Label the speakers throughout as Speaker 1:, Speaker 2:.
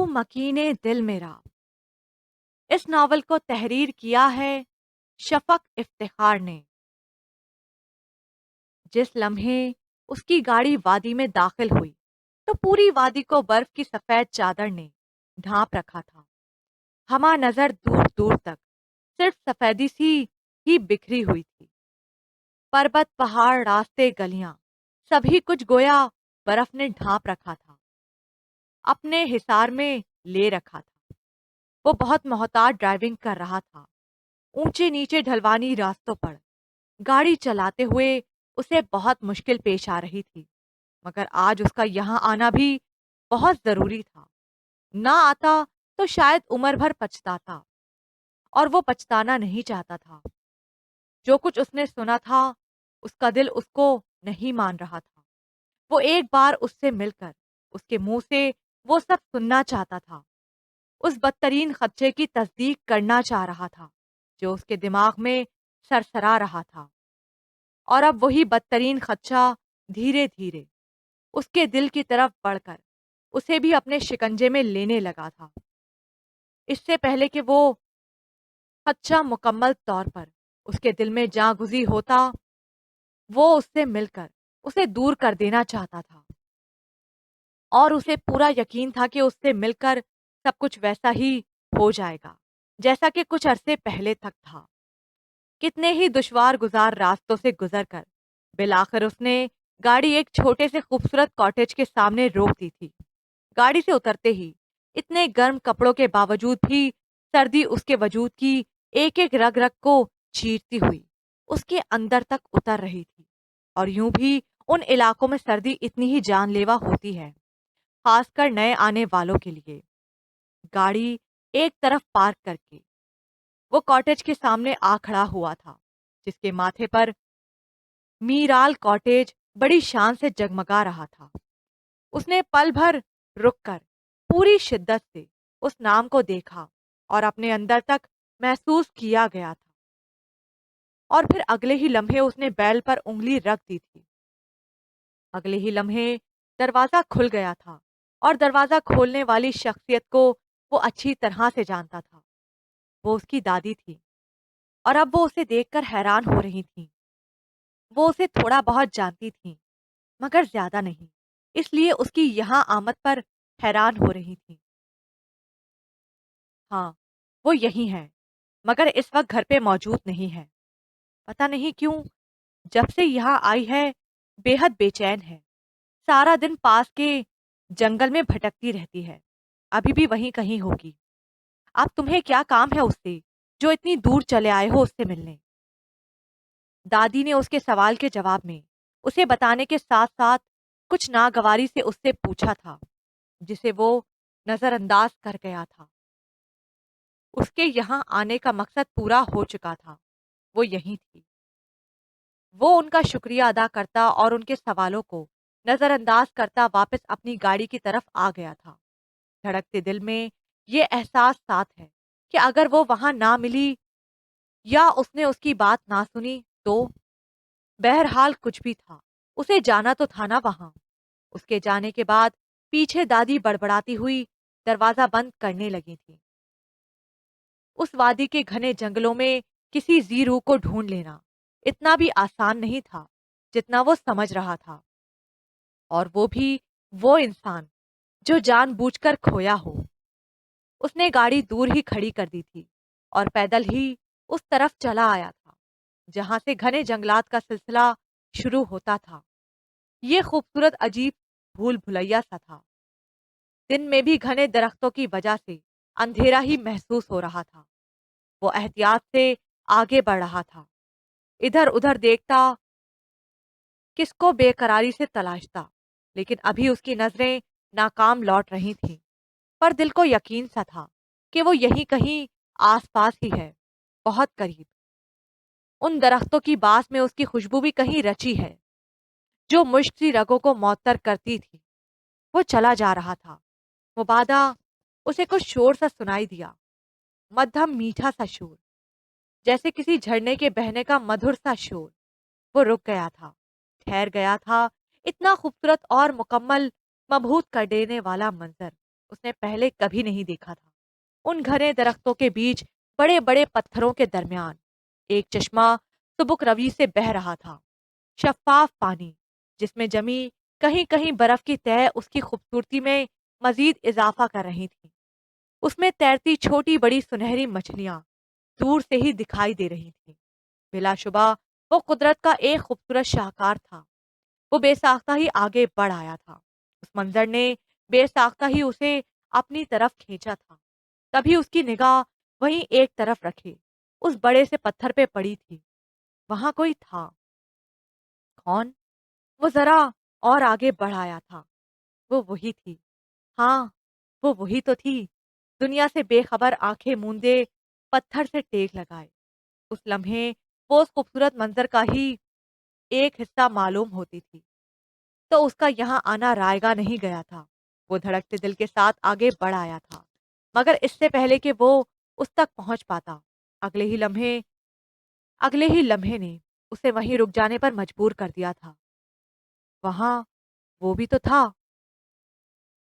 Speaker 1: مکین دل میرا، اس ناول کو تحریر کیا ہے شفق افتخار نے۔ جس لمحے اس کی گاڑی وادی میں داخل ہوئی تو پوری وادی کو برف کی سفید چادر نے ڈھانپ رکھا تھا۔ ہما نظر دور دور تک صرف سفیدی سی ہی بکھری ہوئی تھی۔ پربت، پہاڑ، راستے، گلیاں، سبھی کچھ گویا برف نے ڈھانپ رکھا تھا، اپنے حصار میں لے رکھا تھا۔ وہ بہت محتاط ڈرائیونگ کر رہا تھا، اونچے نیچے ڈھلوانی راستوں پر گاڑی چلاتے ہوئے اسے بہت مشکل پیش آ رہی تھی، مگر آج اس کا یہاں آنا بھی بہت ضروری تھا۔ نہ آتا تو شاید عمر بھر پچھتاتا، اور وہ پچھتانا نہیں چاہتا تھا۔ جو کچھ اس نے سنا تھا اس کا دل اس کو نہیں مان رہا تھا۔ وہ ایک بار اس سے مل کر اس کے منہ سے وہ سب سننا چاہتا تھا، اس بدترین خدشے کی تصدیق کرنا چاہ رہا تھا جو اس کے دماغ میں سرسرا رہا تھا، اور اب وہی بدترین خدشہ دھیرے دھیرے اس کے دل کی طرف بڑھ کر اسے بھی اپنے شکنجے میں لینے لگا تھا۔ اس سے پہلے کہ وہ خدشہ مکمل طور پر اس کے دل میں جاں گزی ہوتا، وہ اس سے مل کر اسے دور کر دینا چاہتا تھا، اور اسے پورا یقین تھا کہ اس سے مل کر سب کچھ ویسا ہی ہو جائے گا جیسا کہ کچھ عرصے پہلے تک تھا۔ کتنے ہی دشوار گزار راستوں سے گزر کر بالآخر اس نے گاڑی ایک چھوٹے سے خوبصورت کاٹیج کے سامنے روک دی تھی۔ گاڑی سے اترتے ہی اتنے گرم کپڑوں کے باوجود بھی سردی اس کے وجود کی ایک ایک رگ رگ کو چیرتی ہوئی اس کے اندر تک اتر رہی تھی، اور یوں بھی ان علاقوں میں سردی اتنی ہی جان لیوا ہوتی ہے، خاص کر نئے آنے والوں کے لیے۔ گاڑی ایک طرف پارک کر کے وہ کاٹیج کے سامنے آ کھڑا ہوا تھا، جس کے ماتھے پر میرال کاٹیج بڑی شان سے جگمگا رہا تھا۔ اس نے پل بھر رک کر پوری شدت سے اس نام کو دیکھا اور اپنے اندر تک محسوس کیا گیا تھا، اور پھر اگلے ہی لمحے اس نے بیل پر انگلی رکھ دی تھی۔ اگلے ہی لمحے دروازہ کھل گیا تھا، اور دروازہ کھولنے والی شخصیت کو وہ اچھی طرح سے جانتا تھا۔ وہ اس کی دادی تھی، اور اب وہ اسے دیکھ کر حیران ہو رہی تھیں۔ وہ اسے تھوڑا بہت جانتی تھیں، مگر زیادہ نہیں، اس لیے اس کی یہاں آمد پر حیران ہو رہی تھیں۔ ہاں، وہ یہی ہے، مگر اس وقت گھر پہ موجود نہیں ہے۔ پتہ نہیں کیوں جب سے یہاں آئی ہے بے حد بے چین ہے۔ سارا دن پاس کے جنگل میں بھٹکتی رہتی ہے، ابھی بھی وہیں کہیں ہوگی۔ اب تمہیں کیا کام ہے اس سے جو اتنی دور چلے آئے ہو اس سے ملنے؟ دادی نے اس کے سوال کے جواب میں اسے بتانے کے ساتھ ساتھ کچھ ناگواری سے اس سے پوچھا تھا، جسے وہ نظر انداز کر گیا تھا۔ اس کے یہاں آنے کا مقصد پورا ہو چکا تھا، وہ یہی تھی۔ وہ ان کا شکریہ ادا کرتا اور ان کے سوالوں کو نظر انداز کرتا واپس اپنی گاڑی کی طرف آ گیا تھا۔ دھڑکتے دل میں یہ احساس ساتھ ہے کہ اگر وہ وہاں نہ ملی یا اس نے اس کی بات نہ سنی تو بہرحال کچھ بھی تھا، اسے جانا تو تھا نا وہاں۔ اس کے جانے کے بعد پیچھے دادی بڑبڑاتی ہوئی دروازہ بند کرنے لگی تھی۔ اس وادی کے گھنے جنگلوں میں کسی زی روح کو ڈھونڈ لینا اتنا بھی آسان نہیں تھا جتنا وہ سمجھ رہا تھا، اور وہ بھی وہ انسان جو جان بوجھ کر کھویا ہو۔ اس نے گاڑی دور ہی کھڑی کر دی تھی اور پیدل ہی اس طرف چلا آیا تھا جہاں سے گھنے جنگلات کا سلسلہ شروع ہوتا تھا۔ یہ خوبصورت عجیب بھول بھلیا سا تھا۔ دن میں بھی گھنے درختوں کی وجہ سے اندھیرا ہی محسوس ہو رہا تھا۔ وہ احتیاط سے آگے بڑھ رہا تھا، ادھر ادھر دیکھتا، کس کو بے قراری سے تلاشتا، لیکن ابھی اس کی نظریں ناکام لوٹ رہی تھیں۔ پر دل کو یقین سا تھا کہ وہ یہیں کہیں آس پاس ہی ہے، بہت قریب۔ ان درختوں کی باس میں اس کی خوشبو بھی کہیں رچی ہے جو مشک سی رگوں کو معطر کرتی تھی۔ وہ چلا جا رہا تھا، مبادا اسے کچھ شور سا سنائی دیا، مدھم میٹھا سا شور، جیسے کسی جھرنے کے بہنے کا مدھر سا شور۔ وہ رک گیا تھا، ٹھہر گیا تھا۔ اتنا خوبصورت اور مکمل مبہوت کر دینے والا منظر اس نے پہلے کبھی نہیں دیکھا تھا۔ ان گھنے درختوں کے بیچ بڑے بڑے پتھروں کے درمیان ایک چشمہ سبک روی سے بہہ رہا تھا، شفاف پانی جس میں جمی کہیں کہیں برف کی تہ اس کی خوبصورتی میں مزید اضافہ کر رہی تھی۔ اس میں تیرتی چھوٹی بڑی سنہری مچھلیاں دور سے ہی دکھائی دے رہی تھیں۔ بلا شبہ وہ قدرت کا ایک خوبصورت شاہکار تھا۔ وہ بے ساختہ ہی آگے بڑھ آیا تھا۔ اس منظر نے بے ساختہ ہی اسے اپنی طرف کھینچا تھا۔ تبھی اس کی نگاہ وہیں ایک طرف رکھے اس بڑے سے پتھر پہ پڑی تھی۔ وہاں کوئی تھا۔ کون؟ وہ ذرا اور آگے بڑھ آیا تھا۔ وہ وہی تھی۔ ہاں، وہ وہی تو تھی، دنیا سے بے خبر آنکھیں موندے پتھر سے ٹیک لگائے۔ اس لمحے وہ اس خوبصورت منظر کا ہی ایک حصہ معلوم ہوتی تھی، تو اس کا یہاں آنا رائے گا نہیں گیا تھا۔ وہ دھڑکتے دل کے ساتھ آگے بڑھ آیا تھا، مگر اس سے پہلے کہ وہ اس تک پہنچ پاتا، اگلے ہی لمحے نے اسے وہیں رک جانے پر مجبور کر دیا تھا۔ وہاں وہ بھی تو تھا،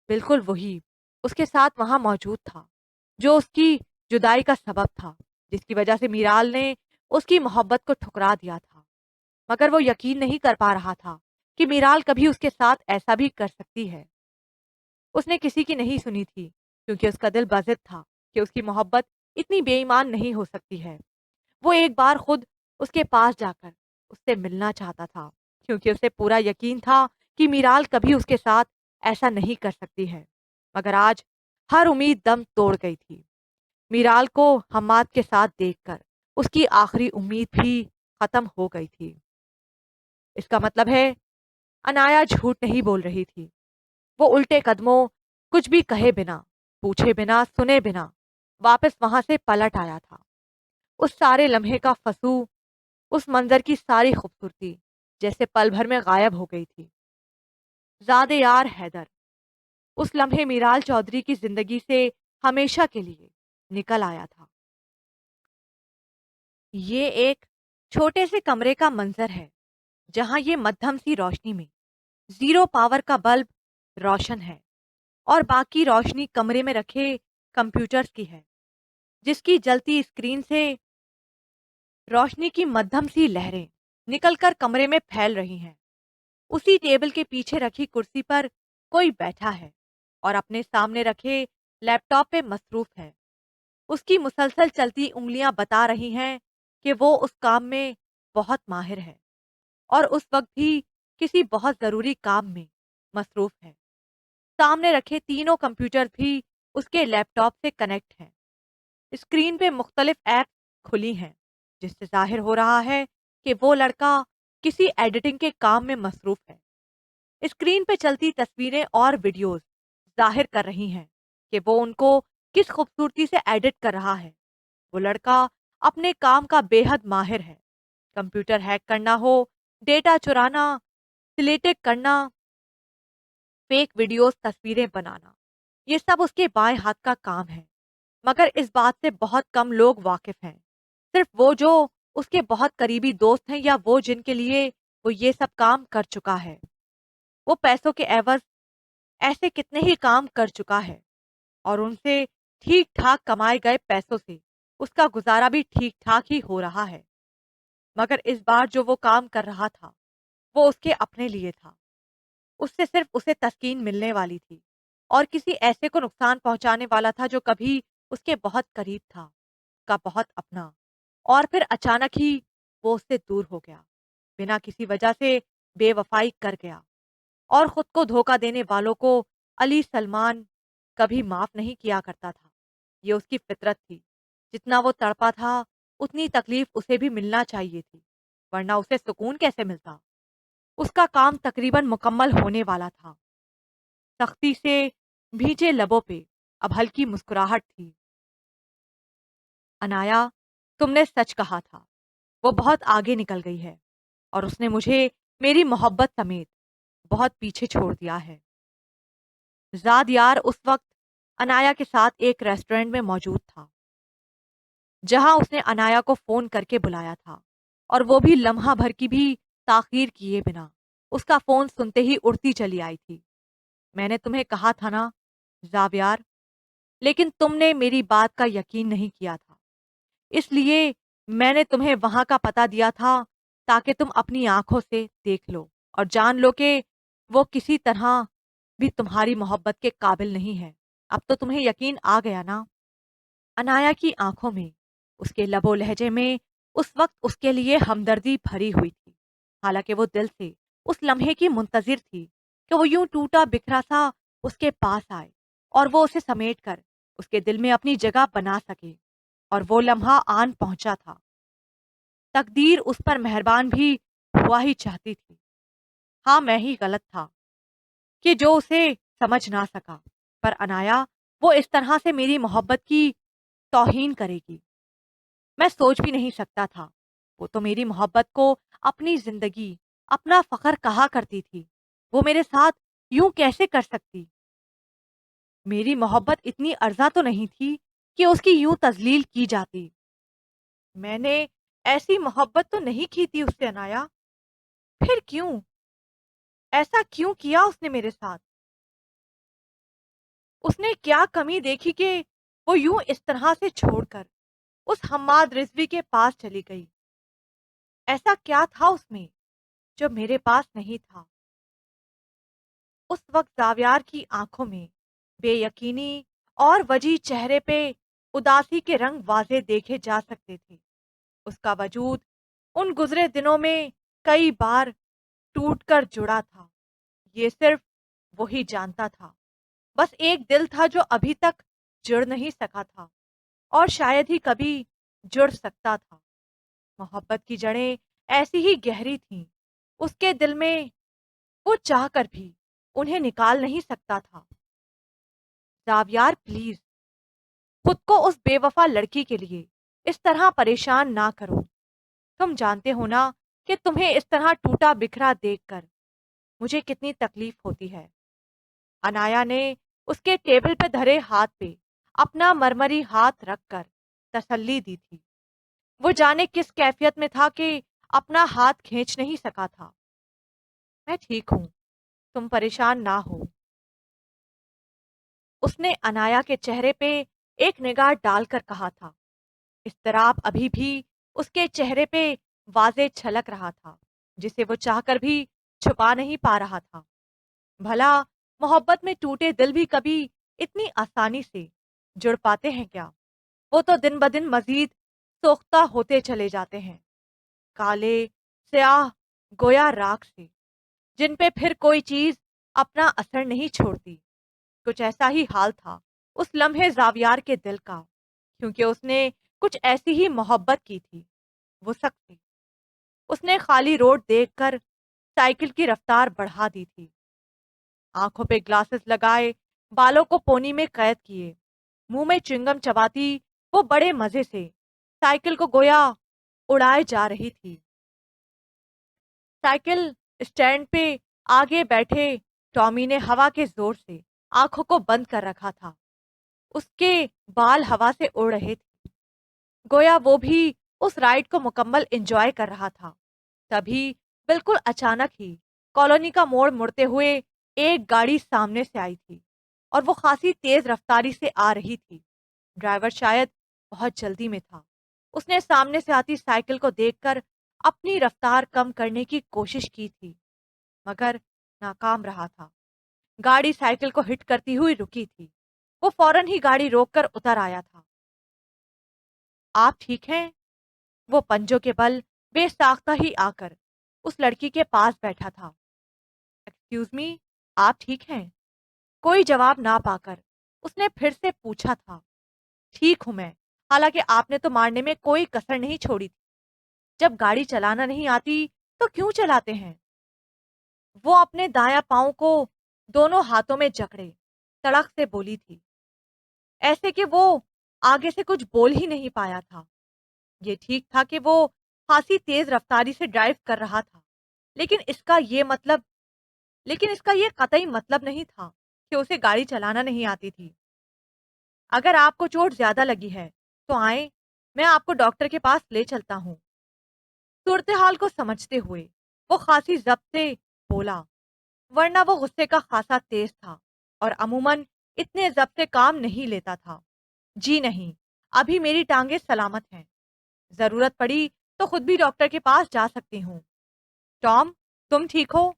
Speaker 1: بالکل وہی، اس کے ساتھ وہاں موجود تھا، جو اس کی جدائی کا سبب تھا، جس کی وجہ سے میرال نے اس کی محبت کو ٹھکرا دیا تھا۔ مگر وہ یقین نہیں کر پا رہا تھا کہ میرال کبھی اس کے ساتھ ایسا بھی کر سکتی ہے۔ اس نے کسی کی نہیں سنی تھی، کیونکہ اس کا دل بضد تھا کہ اس کی محبت اتنی بے ایمان نہیں ہو سکتی ہے۔ وہ ایک بار خود اس کے پاس جا کر اس سے ملنا چاہتا تھا، کیونکہ اسے پورا یقین تھا کہ میرال کبھی اس کے ساتھ ایسا نہیں کر سکتی ہے۔ مگر آج ہر امید دم توڑ گئی تھی۔ میرال کو حماد کے ساتھ دیکھ کر اس کی آخری امید بھی ختم ہو گئی تھی۔ اس کا مطلب ہے انایا جھوٹ نہیں بول رہی تھی۔ وہ الٹے قدموں کچھ بھی کہے بنا، پوچھے بنا، سنے بنا واپس وہاں سے پلٹ آیا تھا۔ اس سارے لمحے کا فسو، اس منظر کی ساری خوبصورتی جیسے پل بھر میں غائب ہو گئی تھی۔ زاد یار حیدر اس لمحے میرال چودھری کی زندگی سے ہمیشہ کے لیے نکل آیا تھا۔ یہ ایک چھوٹے سے کمرے کا منظر ہے، جہاں یہ مدھم سی روشنی میں 0 پاور کا بلب روشن ہے اور باقی روشنی کمرے میں رکھے کمپیوٹرز کی ہے، جس کی جلتی اسکرین سے روشنی کی مدھم سی لہریں نکل کر کمرے میں پھیل رہی ہیں۔ اسی ٹیبل کے پیچھے رکھی کرسی پر کوئی بیٹھا ہے اور اپنے سامنے رکھے لیپ ٹاپ پہ مصروف ہے۔ اس کی مسلسل چلتی انگلیاں بتا رہی ہیں کہ وہ اس کام میں بہت ماہر ہے اور اس وقت بھی کسی بہت ضروری کام میں مصروف ہے۔ سامنے رکھے تینوں کمپیوٹر بھی اس کے لیپ ٹاپ سے کنیکٹ ہیں۔ اسکرین پہ مختلف ایپس کھلی ہیں، جس سے ظاہر ہو رہا ہے کہ وہ لڑکا کسی ایڈیٹنگ کے کام میں مصروف ہے۔ اسکرین پہ چلتی تصویریں اور ویڈیوز ظاہر کر رہی ہیں کہ وہ ان کو کس خوبصورتی سے ایڈٹ کر رہا ہے۔ وہ لڑکا اپنے کام کا بے حد ماہر ہے۔ کمپیوٹر ہیک کرنا ہو، ڈیٹا چرانا، سلیٹک کرنا، فیک ویڈیوز تصویریں بنانا، یہ سب اس کے بائیں ہاتھ کا کام ہے۔ مگر اس بات سے بہت کم لوگ واقف ہیں، صرف وہ جو اس کے بہت قریبی دوست ہیں یا وہ جن کے لیے وہ یہ سب کام کر چکا ہے۔ وہ پیسوں کے عوض ایسے کتنے ہی کام کر چکا ہے اور ان سے ٹھیک ٹھاک کمائے گئے پیسوں سے اس کا گزارا بھی ٹھیک ٹھاک ہی ہو رہا ہے۔ مگر اس بار جو وہ کام کر رہا تھا وہ اس کے اپنے لیے تھا۔ اس سے صرف اسے تسکین ملنے والی تھی اور کسی ایسے کو نقصان پہنچانے والا تھا جو کبھی اس کے بہت قریب تھا، کا بہت اپنا، اور پھر اچانک ہی وہ اس سے دور ہو گیا، بنا کسی وجہ سے بے وفائی کر گیا۔ اور خود کو دھوکہ دینے والوں کو علی سلمان کبھی معاف نہیں کیا کرتا تھا۔ یہ اس کی فطرت تھی۔ جتنا وہ تڑپا تھا اتنی تکلیف اسے بھی ملنا چاہیے تھی، ورنہ اسے سکون کیسے ملتا؟ اس کا کام تقریباً مکمل ہونے والا تھا۔ سختی سے بھیجے لبوں پہ اب ہلکی مسکراہٹ تھی۔ انایا، تم نے سچ کہا تھا، وہ بہت آگے نکل گئی ہے اور اس نے مجھے میری محبت سمیت بہت پیچھے چھوڑ دیا ہے۔ زاد یار اس وقت انایا کے ساتھ ایک ریسٹورنٹ میں موجود تھا، جہاں اس نے انایا کو فون کر کے بلایا تھا، اور وہ بھی لمحہ بھر کی بھی تاخیر کیے بنا اس کا فون سنتے ہی اڑتی چلی آئی تھی۔ میں نے تمہیں کہا تھا نا، زاویار، لیکن تم نے میری بات کا یقین نہیں کیا تھا، اس لیے میں نے تمہیں وہاں کا پتہ دیا تھا تاکہ تم اپنی آنکھوں سے دیکھ لو اور جان لو کہ وہ کسی طرح بھی تمہاری محبت کے قابل نہیں ہے۔ اب تو تمہیں یقین آ گیا نا؟ انایا کی آنکھوں میں، اس کے لب و لہجے میں اس وقت اس کے لیے ہمدردی بھری ہوئی تھی، حالانکہ وہ دل سے اس لمحے کی منتظر تھی کہ وہ یوں ٹوٹا بکھرا سا اس کے پاس آئے اور وہ اسے سمیٹ کر اس کے دل میں اپنی جگہ بنا سکے۔ اور وہ لمحہ آن پہنچا تھا۔ تقدیر اس پر مہربان بھی ہوا ہی چاہتی تھی۔ ہاں، میں ہی غلط تھا کہ جو اسے سمجھ نہ سکا، پر انایا وہ اس طرح سے میری محبت کی توہین کرے گی، میں سوچ بھی نہیں سکتا تھا۔ وہ تو میری محبت کو اپنی زندگی، اپنا فخر کہا کرتی تھی، وہ میرے ساتھ یوں کیسے کر سکتی؟ میری محبت اتنی ارزاں تو نہیں تھی کہ اس کی یوں تذلیل کی جاتی۔ میں نے ایسی محبت تو نہیں کی تھی اس سے انایا، پھر کیوں؟ ایسا کیوں کیا اس نے میرے ساتھ؟ اس نے کیا کمی دیکھی کہ وہ یوں اس طرح سے چھوڑ کر اس حماد رضوی کے پاس چلی گئی؟ ایسا کیا تھا اس میں جو میرے پاس نہیں تھا؟ اس وقت زاویار کی آنکھوں میں بے یقینی اور وجی چہرے پہ اداسی کے رنگ واضح دیکھے جا سکتے تھے۔ اس کا وجود ان گزرے دنوں میں کئی بار ٹوٹ کر جڑا تھا، یہ صرف وہی جانتا تھا۔ بس ایک دل تھا جو ابھی تک جڑ نہیں سکا تھا اور شاید ہی کبھی جڑ سکتا تھا۔ محبت کی جڑیں ایسی ہی گہری تھیں اس کے دل میں، وہ چاہ کر بھی انہیں نکال نہیں سکتا تھا۔ زاویار پلیز، خود کو اس بے وفا لڑکی کے لیے اس طرح پریشان نہ کرو۔ تم جانتے ہو نا کہ تمہیں اس طرح ٹوٹا بکھرا دیکھ کر مجھے کتنی تکلیف ہوتی ہے۔ انایا نے اس کے ٹیبل پہ دھرے ہاتھ پہ اپنا مرمری ہاتھ رکھ کر تسلی دی تھی۔ وہ جانے کس کیفیت میں تھا کہ اپنا ہاتھ کھینچ نہیں سکا تھا۔ میں ٹھیک ہوں، تم پریشان نہ ہو۔ اس نے انایا کے چہرے پہ ایک نگاہ ڈال کر کہا تھا۔ اضطراب ابھی بھی اس کے چہرے پہ واضح چھلک رہا تھا، جسے وہ چاہ کر بھی چھپا نہیں پا رہا تھا۔ بھلا محبت میں ٹوٹے دل بھی کبھی اتنی آسانی سے جڑ پاتے ہیں کیا؟ وہ تو دن بدن مزید سوختہ ہوتے چلے جاتے ہیں، کالے سیاہ گویا راکھ سے، جن پہ پھر کوئی چیز اپنا اثر نہیں چھوڑتی۔ کچھ ایسا ہی حال تھا اس لمحے زاویار کے دل کا، کیونکہ اس نے کچھ ایسی ہی محبت کی تھی۔ وہ سخت تھی۔ اس نے خالی روڈ دیکھ کر سائیکل کی رفتار بڑھا دی تھی، آنکھوں پہ گلاسز لگائے، بالوں کو پونی میں قید کیے، منہ میں چنگم چباتی وہ بڑے مزے سے سائیکل کو گویا اڑائے جا رہی تھی۔ سائیکل اسٹینڈ پہ آگے بیٹھے ٹامی نے ہوا کے زور سے آنکھوں کو بند کر رکھا تھا۔ اس کے بال ہوا سے اڑ رہے تھے، گویا وہ بھی اس رائڈ کو مکمل انجوائے کر رہا تھا۔ تبھی بالکل اچانک ہی کالونی کا موڑ مڑتے ہوئے ایک گاڑی سامنے سے آئی تھی اور وہ خاصی تیز رفتاری سے آ رہی تھی۔ ڈرائیور شاید بہت جلدی میں تھا۔ اس نے سامنے سے آتی سائیکل کو دیکھ کر اپنی رفتار کم کرنے کی کوشش کی تھی، مگر ناکام رہا تھا۔ گاڑی سائیکل کو ہٹ کرتی ہوئی رکی تھی۔ وہ فوراً ہی گاڑی روک کر اتر آیا تھا۔ آپ ٹھیک ہیں؟ وہ پنجوں کے بل بے ساختہ ہی آ کر اس لڑکی کے پاس بیٹھا تھا۔ ایکسکیوز می، آپ ٹھیک ہیں؟ کوئی جواب نہ پا کر اس نے پھر سے پوچھا تھا۔ ٹھیک ہوں میں، حالانکہ آپ نے تو مارنے میں کوئی کسر نہیں چھوڑی تھی۔ جب گاڑی چلانا نہیں آتی تو کیوں چلاتے ہیں؟ وہ اپنے دایاں پاؤں کو دونوں ہاتھوں میں جکڑے تڑک سے بولی تھی، ایسے کہ وہ آگے سے کچھ بول ہی نہیں پایا تھا۔ یہ ٹھیک تھا کہ وہ خاصی تیز رفتاری سے ڈرائیو کر رہا تھا، لیکن اس کا یہ قطعی مطلب نہیں تھا کہ اسے گاڑی چلانا نہیں آتی تھی۔ اگر آپ کو چوٹ زیادہ لگی ہے تو آئیں، میں آپ کو ڈاکٹر کے پاس لے چلتا ہوں۔ صورتحال کو سمجھتے ہوئے وہ خاصی ضبط سے بولا، ورنہ وہ غصے کا خاصا تیز تھا اور عموماً اتنے ضبط سے کام نہیں لیتا تھا۔ جی نہیں، ابھی میری ٹانگیں سلامت ہیں، ضرورت پڑی تو خود بھی ڈاکٹر کے پاس جا سکتی ہوں۔ ٹام، تم ٹھیک ہو؟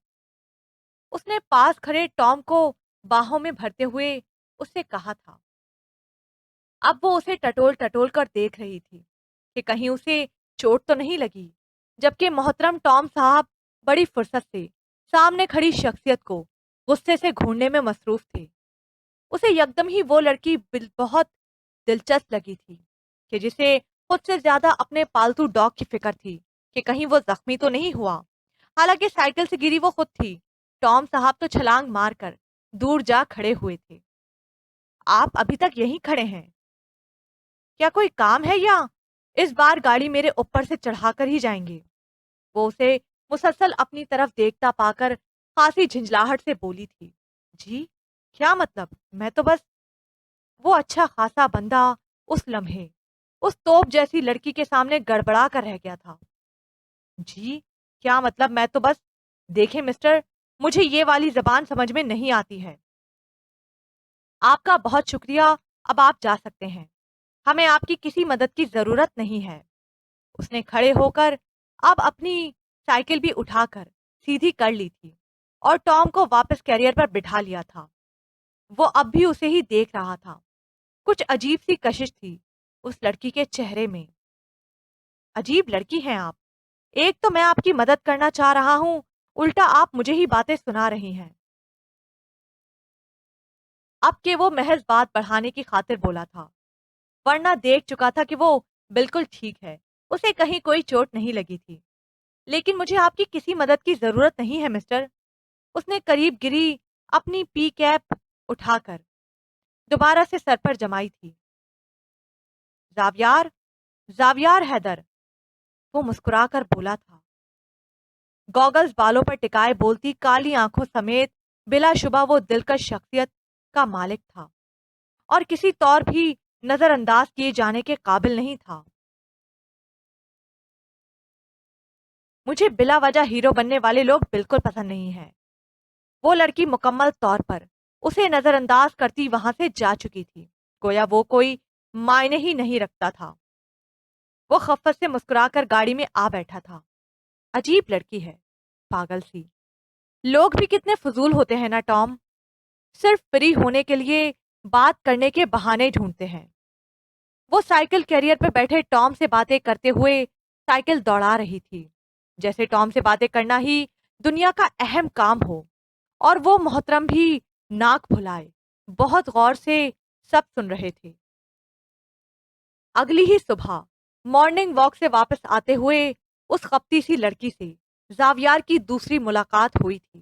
Speaker 1: اس نے پاس کھڑے ٹام کو باہوں میں بھرتے ہوئے اس سے کہا تھا۔ اب وہ اسے ٹٹول ٹٹول کر دیکھ رہی تھی کہ کہیں اسے چوٹ تو نہیں لگی، جبکہ محترم ٹام صاحب بڑی فرصت سے سامنے کھڑی شخصیت کو غصے سے گھونڈنے میں مصروف تھے۔ اسے یکدم ہی وہ لڑکی بہت دلچسپ لگی تھی کہ جسے خود سے زیادہ اپنے پالتو ڈاگ کی فکر تھی کہ کہیں وہ زخمی تو نہیں ہوا۔ حالانکہ سائیکل سے گری وہ خود تھی، ٹام صاحب تو چھلانگ مار کر دور جا کھڑے ہوئے تھے۔ آپ ابھی تک یہیں کھڑے ہیں؟ کیا کوئی کام ہے یا اس بار گاڑی میرے اوپر سے چڑھا کر ہی جائیں گے؟ وہ اسے مسلسل اپنی طرف دیکھتا پا کر خاصی جھنجھلاہٹ سے بولی تھی۔ جی کیا مطلب؟ میں تو بس… وہ اچھا خاصا بندہ اس لمحے اس توپ جیسی لڑکی کے سامنے گڑبڑا کر رہ گیا تھا۔ جی کیا مطلب؟ میں تو بس… دیکھیں مسٹر، مجھے یہ والی زبان سمجھ میں نہیں آتی ہے۔ آپ کا بہت شکریہ، اب آپ جا سکتے ہیں، ہمیں آپ کی کسی مدد کی ضرورت نہیں ہے۔ اس نے کھڑے ہو کر اب اپنی سائیکل بھی اٹھا کر سیدھی کر لی تھی اور ٹام کو واپس کیریئر پر بٹھا لیا تھا۔ وہ اب بھی اسے ہی دیکھ رہا تھا۔ کچھ عجیب سی کشش تھی اس لڑکی کے چہرے میں۔ عجیب لڑکی ہیں آپ، ایک تو میں آپ کی مدد کرنا چاہ رہا ہوں، الٹا آپ مجھے ہی باتیں سنا رہی ہیں۔ اب کہ وہ محض بات بڑھانے کی خاطر بولا تھا، ورنہ دیکھ چکا تھا کہ وہ بالکل ٹھیک ہے، اسے کہیں کوئی چوٹ نہیں لگی تھی۔ لیکن مجھے آپ کی کسی مدد کی ضرورت نہیں ہے مسٹر۔ اس نے قریب گری اپنی پی کیپ اٹھا کر دوبارہ سے سر پر جمائی تھی۔ زاویار، زاویار حیدر، وہ مسکرا کر بولا تھا۔ گوگلز بالوں پر ٹکائے بولتی کالی آنکھوں سمیت بلا شبہ وہ دلکش شخصیت کا مالک تھا اور کسی طور بھی نظر انداز کیے جانے کے قابل نہیں تھا۔ مجھے بلا وجہ ہیرو بننے والے لوگ بالکل پسند نہیں ہیں۔ وہ لڑکی مکمل طور پر اسے نظر انداز کرتی وہاں سے جا چکی تھی، گویا وہ کوئی معنی ہی نہیں رکھتا تھا۔ وہ خفت سے مسکرا کر گاڑی میں آ بیٹھا تھا۔ عجیب لڑکی ہے، پاگل سی۔ لوگ بھی کتنے فضول ہوتے ہیں نا ٹام، صرف فری ہونے کے لیے بات کرنے کے بہانے ڈھونڈتے ہیں۔ وہ سائیکل کیریئر پہ بیٹھے ٹام سے باتیں کرتے ہوئے سائیکل دوڑا رہی تھی، جیسے ٹام سے باتیں کرنا ہی دنیا کا اہم کام ہو، اور وہ محترم بھی ناک بھلائے بہت غور سے سب سن رہے تھے۔ اگلی ہی صبح مارننگ واک سے واپس آتے ہوئے اس خپتی سی لڑکی سے زاویار کی دوسری ملاقات ہوئی تھی۔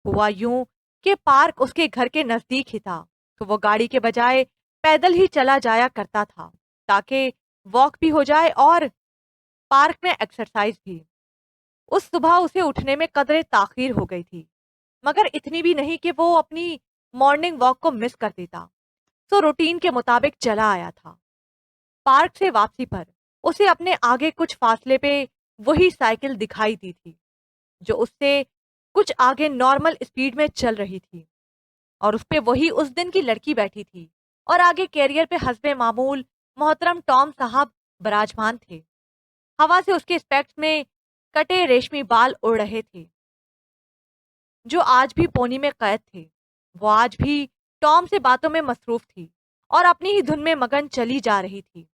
Speaker 1: ہوا یوں کہ پارک اس کے گھر کے نزدیک ہی تھا، تو وہ گاڑی کے بجائے پیدل ہی چلا جایا کرتا تھا تاکہ واک بھی ہو جائے اور پارک میں ایکسرسائز بھی۔ اس صبح اسے اٹھنے میں قدرے تاخیر ہو گئی تھی، مگر اتنی بھی نہیں کہ وہ اپنی مارننگ واک کو مس کر دیتا، سو روٹین کے مطابق چلا آیا تھا۔ پارک سے واپسی پر اسے اپنے آگے کچھ فاصلے پہ وہی سائیکل دکھائی دی تھی جو اس سے کچھ آگے نارمل اسپیڈ میں چل رہی تھی، اور اس پہ وہی اس دن کی لڑکی بیٹھی تھی، اور آگے کیریئر پہ حسب معمول محترم ٹام صاحب براجمان تھے۔ ہوا سے اس کے اسپیکس میں کٹے ریشمی بال اڑ رہے تھے جو آج بھی پونی میں قید تھے۔ وہ آج بھی ٹام سے باتوں میں مصروف تھی اور اپنی ہی دھن میں مگن چلی جا رہی تھی۔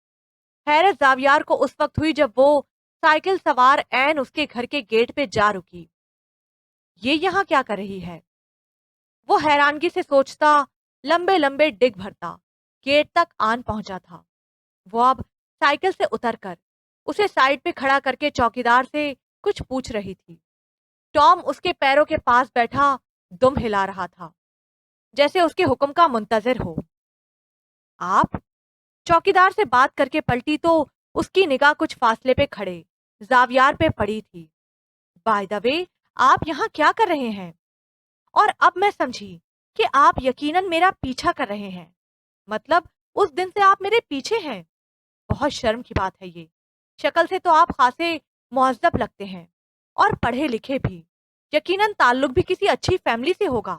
Speaker 1: حیرت زاویار کو اس وقت ہوئی جب وہ سائیکل سوار عین اس کے گھر کے گیٹ پہ جا رکی۔ یہ یہاں کیا کر رہی ہے؟ وہ حیرانگی سے سوچتا لمبے لمبے ڈگ بھرتا گیٹ تک آن پہنچا تھا۔ وہ اب سائیکل سے اتر کر اسے سائیڈ پہ کھڑا کر کے چوکیدار سے کچھ پوچھ رہی تھی۔ ٹام اس کے پیروں کے پاس بیٹھا دم ہلا رہا تھا جیسے اس کے حکم کا منتظر ہو۔ آپ؟ چوکیدار سے بات کر کے پلٹی تو اس کی نگاہ کچھ فاصلے پہ کھڑے زاویار پہ پڑی تھی۔ بائی دا وے، آپ یہاں کیا کر رہے ہیں؟ اور اب میں سمجھی کہ آپ یقیناً میرا پیچھا کر رہے ہیں، مطلب اس دن سے آپ میرے پیچھے ہیں۔ بہت شرم کی بات ہے یہ، شکل سے تو آپ خاصے مہذب لگتے ہیں اور پڑھے لکھے بھی، یقیناً تعلق بھی کسی اچھی فیملی سے ہوگا۔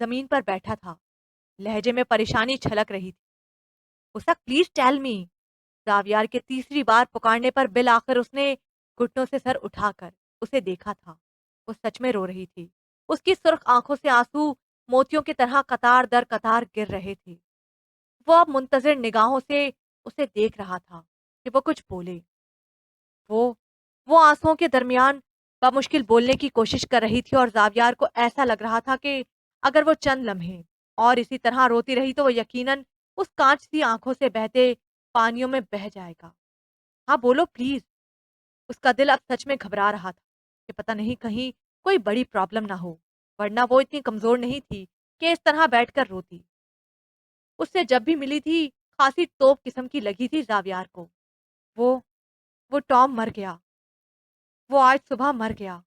Speaker 1: زمین پر بیٹھا تھا، لہجے میں پریشانی چھلک رہی تھی۔ اسک پلیز ٹیل می۔ زاویار کے تیسری بار پکارنے پر بالآخر اس نے گھٹنوں سے سر اٹھا کر اسے دیکھا تھا۔ وہ سچ میں رو رہی تھی۔ اس کی سرخ آنکھوں سے آنسو موتیوں کی طرح قطار در قطار گر رہے تھے۔ وہ اب منتظر نگاہوں سے اسے دیکھ رہا تھا کہ وہ کچھ بولے۔ وہ وہ آنسوؤں کے درمیان بمشکل بولنے کی کوشش کر رہی تھی اور زاویار کو ایسا لگ رہا تھا کہ اگر وہ چند لمحے اور اسی طرح روتی رہی تو وہ یقیناً اس کانچ سی آنکھوں سے بہتے پانیوں میں بہہ جائے گا۔ ہاں بولو پلیز۔ اس کا دل اب سچ میں گھبرا رہا تھا کہ پتہ نہیں کہیں کوئی بڑی پرابلم نہ ہو، ورنہ وہ اتنی کمزور نہیں تھی کہ اس طرح بیٹھ کر روتی۔ اس سے جب بھی ملی تھی خاصی توپ قسم کی لگی تھی زاویار کو۔ وہ وہ ٹام مر گیا۔ وہ آج صبح مر گیا۔